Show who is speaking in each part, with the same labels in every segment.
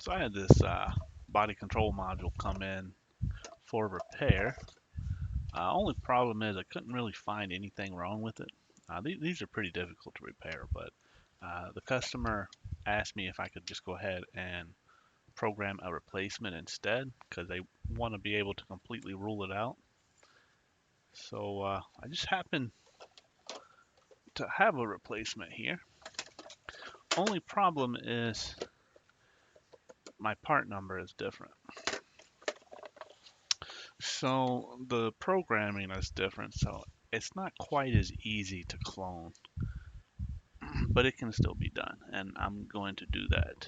Speaker 1: So I had this body control module come in for repair. Only problem is I couldn't really find anything wrong with it. These are pretty difficult to repair, but the customer asked me if I could just go ahead and program a replacement instead because they want to be able to completely rule it out. So I just happen to have a replacement here. Only problem is my part number is different. So the programming is different, so it's not quite as easy to clone, but it can still be done, and I'm going to do that.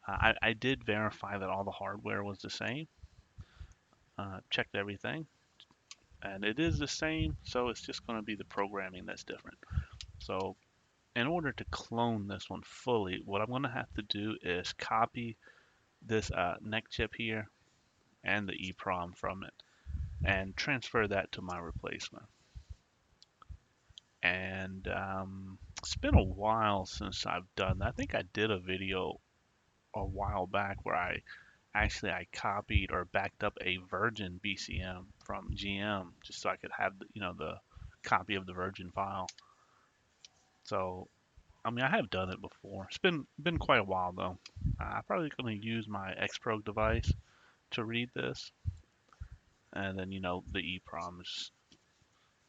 Speaker 1: I did verify that all the hardware was the same, checked everything, and it is the same, so it's just going to be the programming that's different. So in order to clone this one fully, what I'm going to have to do is copy this neck chip here and the EEPROM from it and transfer that to my replacement. And it's been a while since I've done that. I think I did a video a while back where I copied or backed up a Virgin BCM from GM just so I could have the copy of the Virgin file. So I mean I have done it before. It's been quite a while though. I'm probably going to use my Xpro device to read this, and then the EEPROM is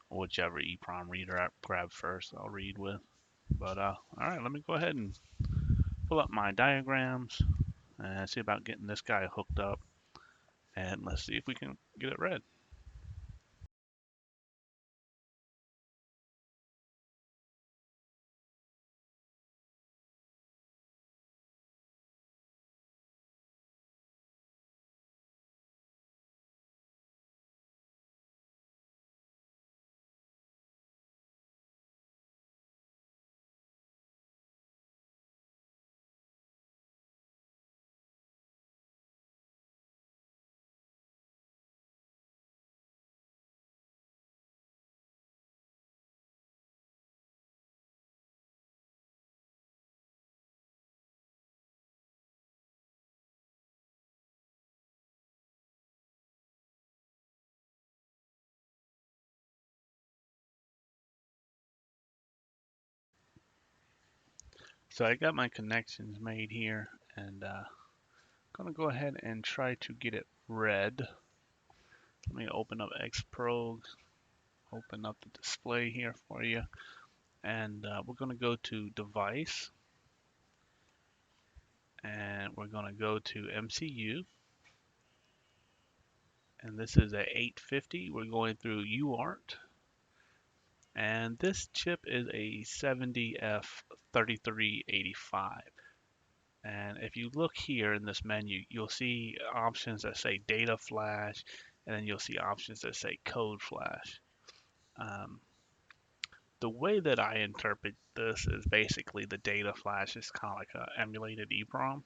Speaker 1: whichever EEPROM reader I grab first. I'll read with. But all right, let me go ahead and pull up my diagrams and see about getting this guy hooked up, and let's see if we can get it read. So I got my connections made here, and gonna go ahead and try to get it read. Let me open up Xpro, open up the display here for you, and we're gonna go to Device, and we're gonna go to MCU, and this is a 850. We're going through UART, and this chip is a 70F3385. And if you look here in this menu, you'll see options that say data flash, and then you'll see options that say code flash. Um, the way that I interpret this is basically the data flash is kind of like an emulated EEPROM,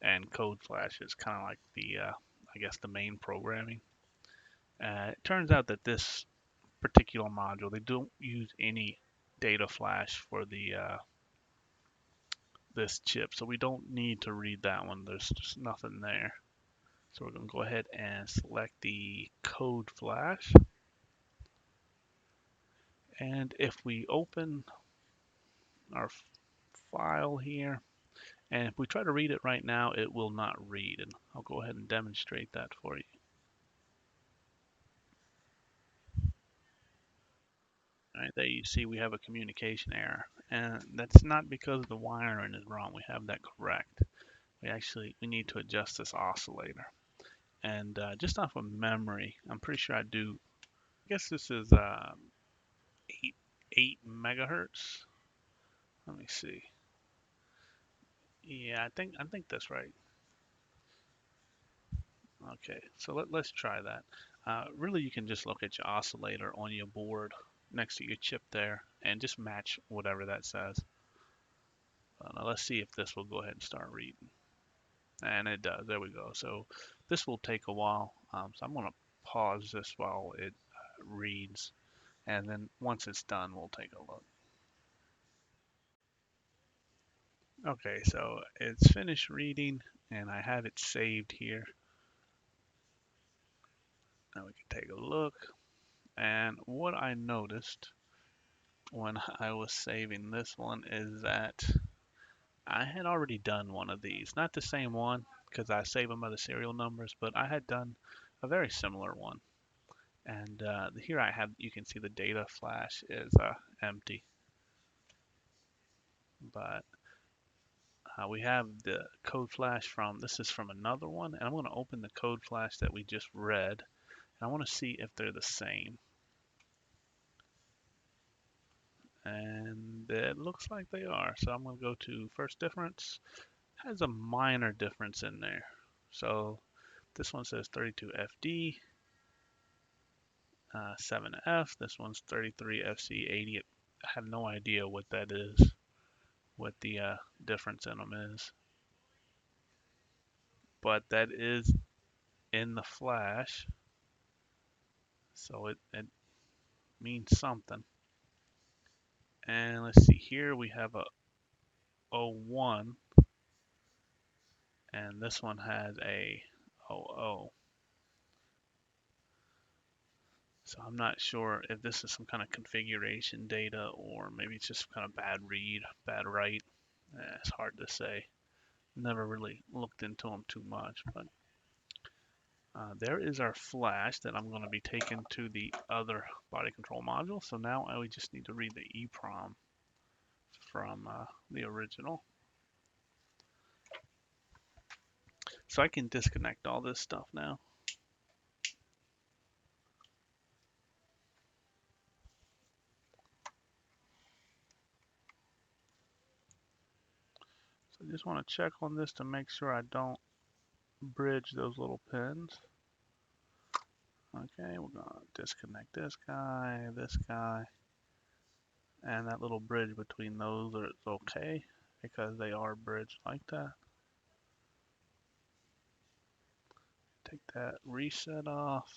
Speaker 1: and code flash is kind of like the, I guess, the main programming. It turns out that this particular module, they don't use any data flash for the this chip, so we don't need to read that one. There's just nothing there. So we're going to go ahead and select the code flash. And if we open our file here, and if we try to read it right now, it will not read. And I'll go ahead and demonstrate that for you. All right, there you see we have a communication error. And that's not because the wiring is wrong. We have that correct. We need to adjust this oscillator. And just off of memory, I'm pretty sure I do. I guess this is 8 megahertz. Let me see. Yeah, I think that's right. Okay, so let's try that. Really, you can just look at your oscillator on your board next to your chip there and just match whatever that says. Now let's see if this will go ahead and start reading. And it does. There we go. So this will take a while. So I'm going to pause this while it reads. And then once it's done, we'll take a look. Okay, so it's finished reading and I have it saved here. Now we can take a look. And what I noticed when I was saving this one is that I had already done one of these. Not the same one because I save them by the serial numbers, but I had done a very similar one. And here I have, you can see the data flash is empty, but we have the code flash from, this is from another one, and I'm going to open the code flash that we just read, and I want to see if they're the same. And it looks like they are. So I'm going to go to first difference. Has a minor difference in there. So this one says 32FD, 7F. This one's 33FC80. I have no idea what that is, what the difference in them is. But that is in the flash, so it means something. And let's see, here we have a 01, and this one has a 00. So I'm not sure if this is some kind of configuration data or maybe it's just kind of bad read, bad write. It's hard to say. Never really looked into them too much, but there is our flash that I'm going to be taking to the other body control module. So now I would just need to read the EEPROM from the original. So I can disconnect all this stuff now. So I just want to check on this to make sure I don't bridge those little pins. Okay, we're going to disconnect this guy, and that little bridge between those is okay because they are bridged like that. Take that reset off.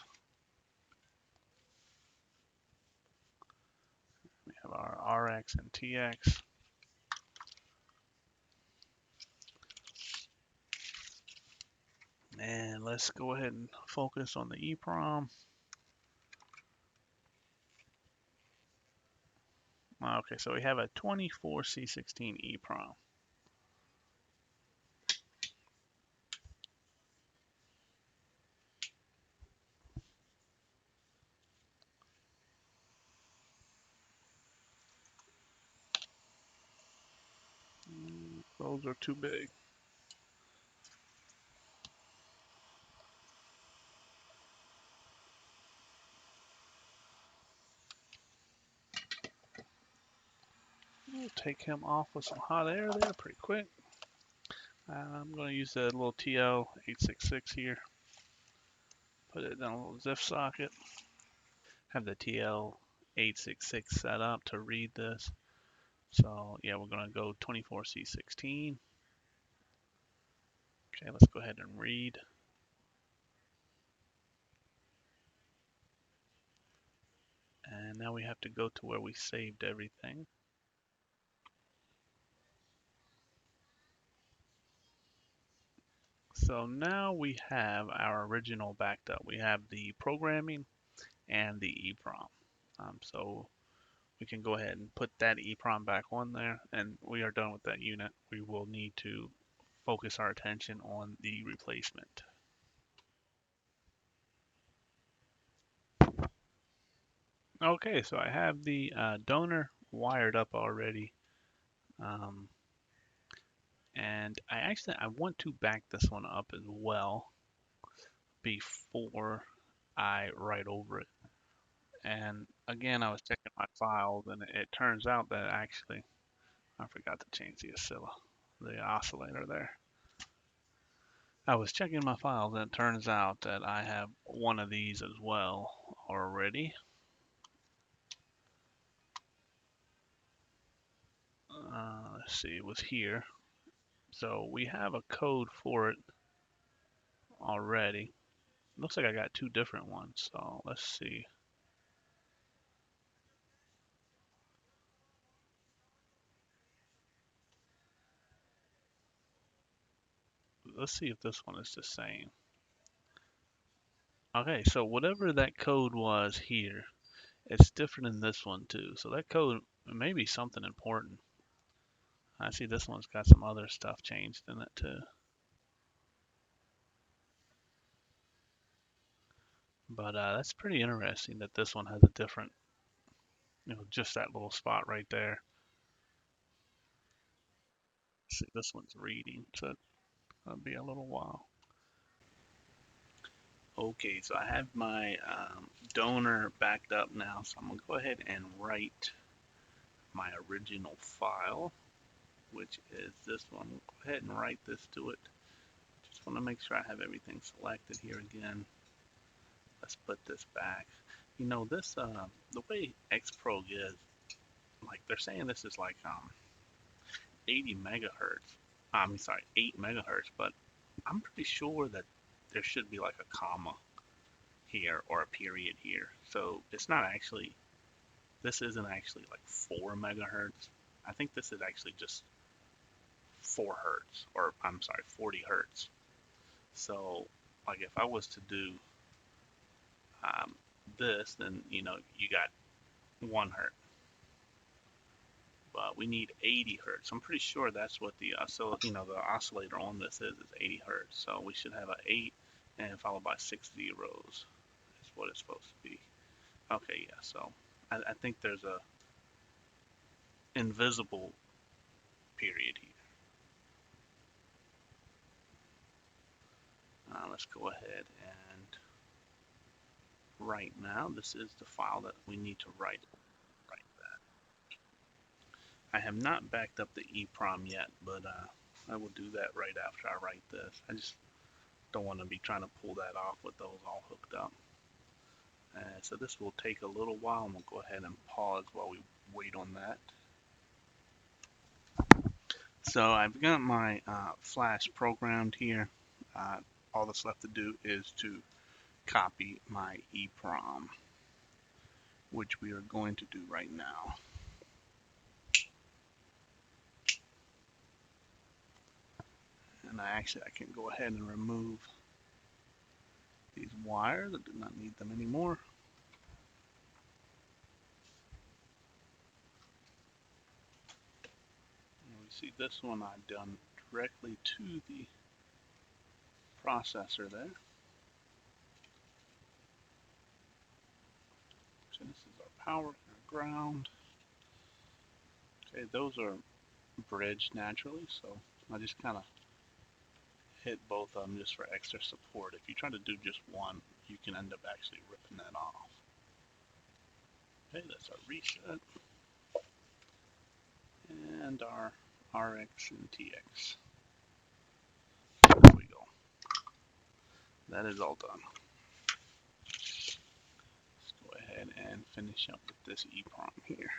Speaker 1: We have our RX and TX. And let's go ahead and focus on the EEPROM. Okay, so we have a 24C16 EEPROM. Those are too big. We'll take him off with some hot air there pretty quick. I'm going to use the little TL866 here. Put it in a little ZIF socket. Have the TL866 set up to read this. So yeah, we're going to go 24C16. Okay, let's go ahead and read. And now we have to go to where we saved everything. So now we have our original backed up. We have the programming and the EEPROM. So we can go ahead and put that EEPROM back on there, and we are done with that unit. We will need to focus our attention on the replacement. Okay, so I have the donor wired up already, um, and I want to back this one up as well before I write over it. And again, I was checking my files, and it turns out that actually I forgot to change the oscillator there. I was checking my files, and it turns out that I have one of these as well already. Let's see, it was here. So we have a code for it already. Looks like I got two different ones, so let's see. let's see if this one is the same. Okay, so whatever that code was here, it's different in this one too. So that code may be something important. I see this one's got some other stuff changed in it too. But that's pretty interesting that this one has a different, just that little spot right there. See, this one's reading, so that'll be a little while. Okay, so I have my donor backed up now, so I'm gonna go ahead and write my original file, which is this one. Go ahead and write this to it. Just want to make sure I have everything selected here again. Let's put this back. This the way Xprog is, like they're saying this is like 80 megahertz. I'm sorry, 8 megahertz, but I'm pretty sure that there should be like a comma here or a period here. So it's not actually, this isn't actually like 4 megahertz. I think this is actually just 4 hertz, or I'm sorry, 40 hertz. So like if I was to do this, then you got 1 hertz. But we need 80 hertz. I'm pretty sure that's what the the oscillator on this is 80 hertz. So we should have an 8 and followed by 6 zeros is what it's supposed to be. Okay, yeah. So I think there's a invisible period here. Let's go ahead and write now. This is the file that we need to write that. I have not backed up the EEPROM yet, but I will do that right after I write this. I just don't want to be trying to pull that off with those all hooked up. So this will take a little while, and we'll go ahead and pause while we wait on that. So I've got my Flash programmed here. All that's left to do is to copy my EEPROM, which we are going to do right now. And I can go ahead and remove these wires. I do not need them anymore. And we see this one I've done directly to the processor there. So this is our power and our ground. Okay, those are bridged naturally, so I just kind of hit both of them just for extra support. If you try to do just one, you can end up actually ripping that off. Okay, that's our reset. And our RX and TX. There we go. That is all done. Let's go ahead and finish up with this EEPROM here.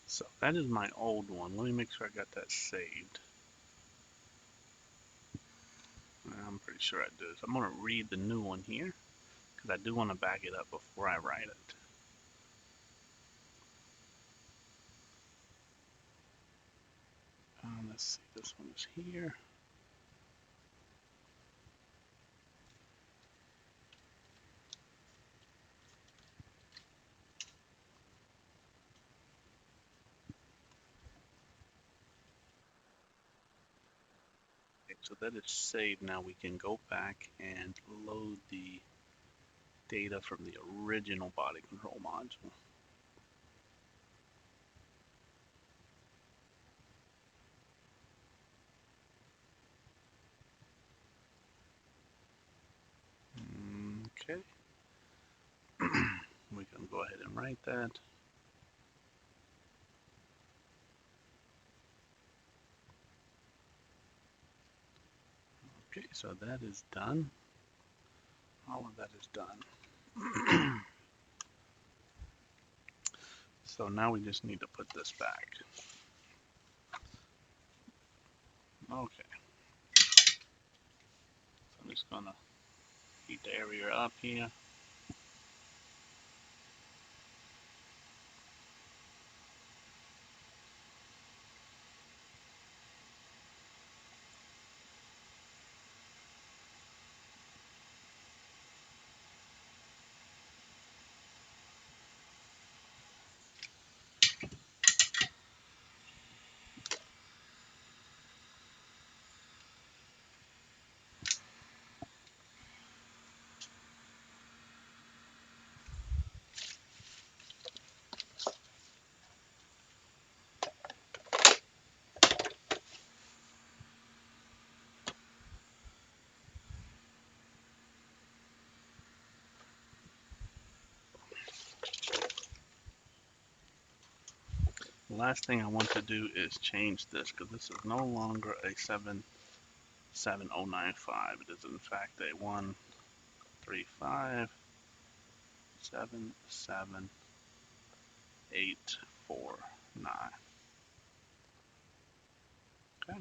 Speaker 1: So that is my old one. Let me make sure I got that saved. I'm pretty sure I do. So I'm going to read the new one here because I do want to back it up before I write it. Let's see, this one is here. Okay, so that is saved. Now we can go back and load the data from the original body control module. Okay. We can go ahead and write that. Okay, so that is done. All of that is done. So now we just need to put this back. Okay, so I'm just gonna heat the area up here. The last thing I want to do is change this because this is no longer a 77095. It is in fact a 13577 849. Okay.